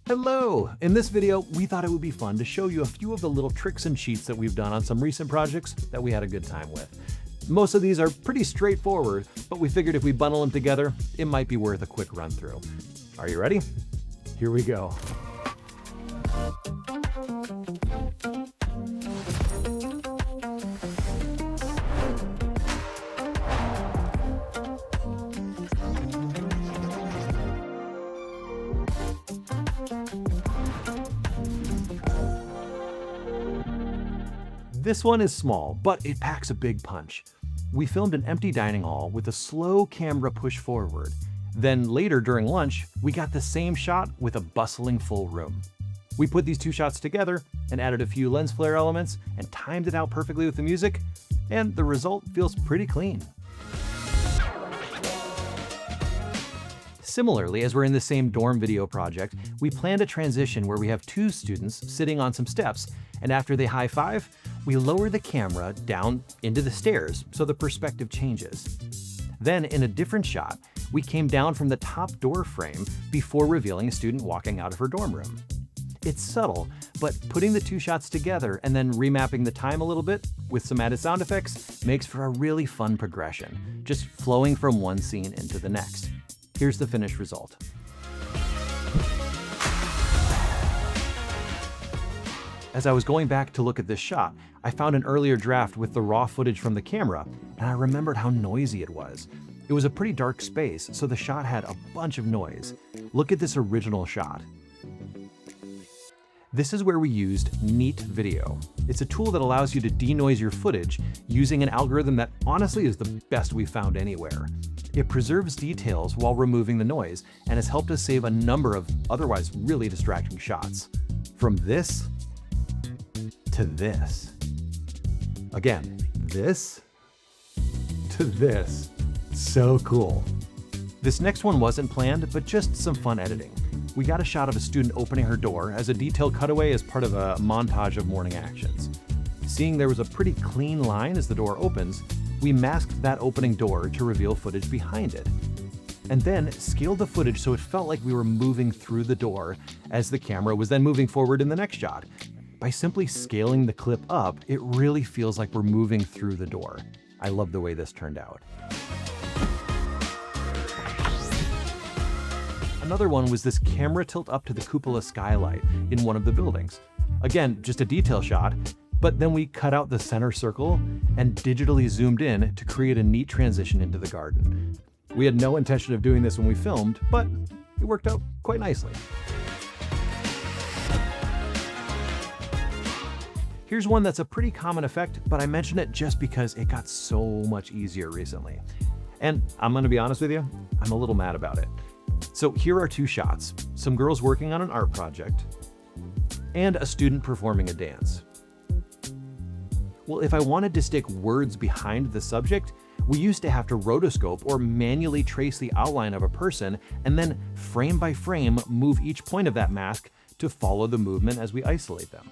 Hello! In this video, we thought it would be fun to show you a few of the little tricks and cheats that we've done on some recent projects that we had a good time with. Most of these are pretty straightforward, but we figured if we bundle them together, it might be worth a quick run through. Are you ready? Here we go. This one is small, but it packs a big punch. We filmed an empty dining hall with a slow camera push forward. Then later during lunch, we got the same shot with a bustling full room. We put these two shots together and added a few lens flare elements and timed it out perfectly with the music, and the result feels pretty clean. Similarly, as we're in the same dorm video project, we planned a transition where we have two students sitting on some steps, and after they high five, we lower the camera down into the stairs so the perspective changes. Then in a different shot, we came down from the top door frame before revealing a student walking out of her dorm room. It's subtle, but putting the two shots together and then remapping the time a little bit with some added sound effects makes for a really fun progression, just flowing from one scene into the next. Here's the finished result. As I was going back to look at this shot, I found an earlier draft with the raw footage from the camera, and I remembered how noisy it was. It was a pretty dark space, so the shot had a bunch of noise. Look at this original shot. This is where we used Neat Video. It's a tool that allows you to denoise your footage using an algorithm that honestly is the best we've found anywhere. It preserves details while removing the noise and has helped us save a number of otherwise really distracting shots. From this to this. Again, this to this. So cool. This next one wasn't planned, but just some fun editing. We got a shot of a student opening her door as a detailed cutaway as part of a montage of morning actions. Seeing there was a pretty clean line as the door opens, we masked that opening door to reveal footage behind it. And then scaled the footage so it felt like we were moving through the door as the camera was then moving forward in the next shot. By simply scaling the clip up, it really feels like we're moving through the door. I love the way this turned out. Another one was this camera tilt up to the cupola skylight in one of the buildings. Again, just a detail shot, but then we cut out the center circle and digitally zoomed in to create a neat transition into the garden. We had no intention of doing this when we filmed, but it worked out quite nicely. Here's one that's a pretty common effect, but I mention it just because it got so much easier recently. And I'm gonna be honest with you, I'm a little mad about it. So here are two shots, some girls working on an art project and a student performing a dance. Well, if I wanted to stick words behind the subject, we used to have to rotoscope or manually trace the outline of a person and then frame by frame move each point of that mask to follow the movement as we isolate them.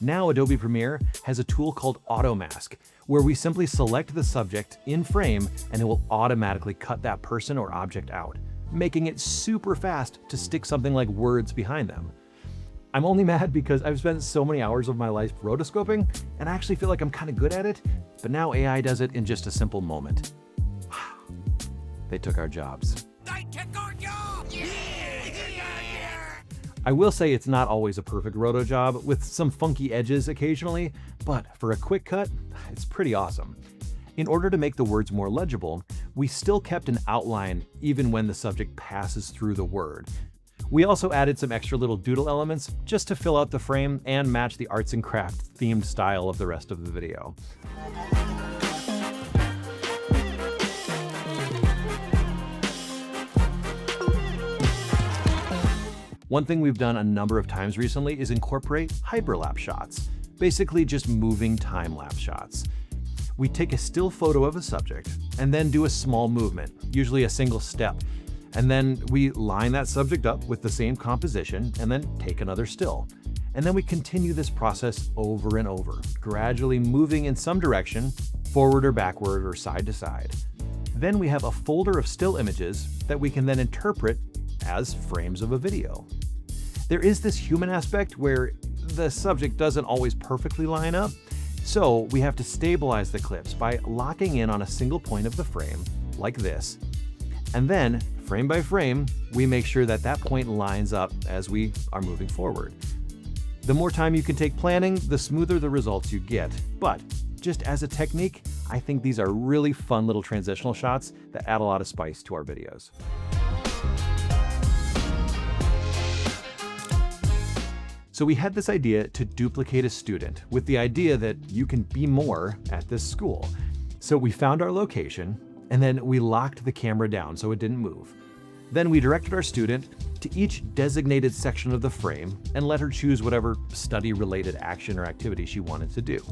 Now Adobe Premiere has a tool called Auto Mask, where we simply select the subject in frame and it will automatically cut that person or object out, making it super fast to stick something like words behind them. I'm only mad because I've spent so many hours of my life rotoscoping, and I actually feel like I'm kind of good at it, but now AI does it in just a simple moment. They took our jobs. They took our jobs! Yeah! I will say it's not always a perfect roto job, with some funky edges occasionally, but for a quick cut, it's pretty awesome. In order to make the words more legible, we still kept an outline even when the subject passes through the word. We also added some extra little doodle elements just to fill out the frame and match the arts and crafts themed style of the rest of the video. One thing we've done a number of times recently is incorporate hyperlapse shots, basically just moving time-lapse shots. We take a still photo of a subject and then do a small movement, usually a single step, and then we line that subject up with the same composition and then take another still. And then we continue this process over and over, gradually moving in some direction, forward or backward or side to side. Then we have a folder of still images that we can then interpret as frames of a video. There is this human aspect where the subject doesn't always perfectly line up, so we have to stabilize the clips by locking in on a single point of the frame, like this. And then, frame by frame, we make sure that that point lines up as we are moving forward. The more time you can take planning, the smoother the results you get. But just as a technique, I think these are really fun little transitional shots that add a lot of spice to our videos. So we had this idea to duplicate a student with the idea that you can be more at this school. So we found our location, and then we locked the camera down so it didn't move. Then we directed our student to each designated section of the frame and let her choose whatever study-related action or activity she wanted to do.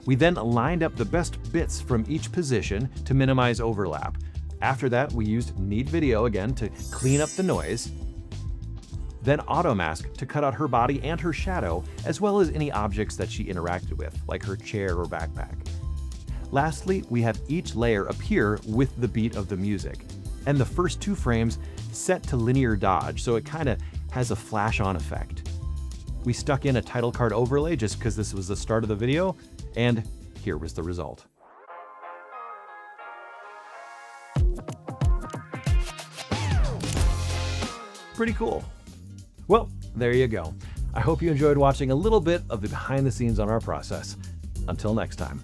We then lined up the best bits from each position to minimize overlap. After that, we used Neat Video again to clean up the noise, then Automask to cut out her body and her shadow, as well as any objects that she interacted with, like her chair or backpack. Lastly, we have each layer appear with the beat of the music, and the first 2 frames set to linear dodge, so it kind of has a flash-on effect. We stuck in a title card overlay just because this was the start of the video, and here was the result. Pretty cool. Well, there you go. I hope you enjoyed watching a little bit of the behind the scenes on our process. Until next time.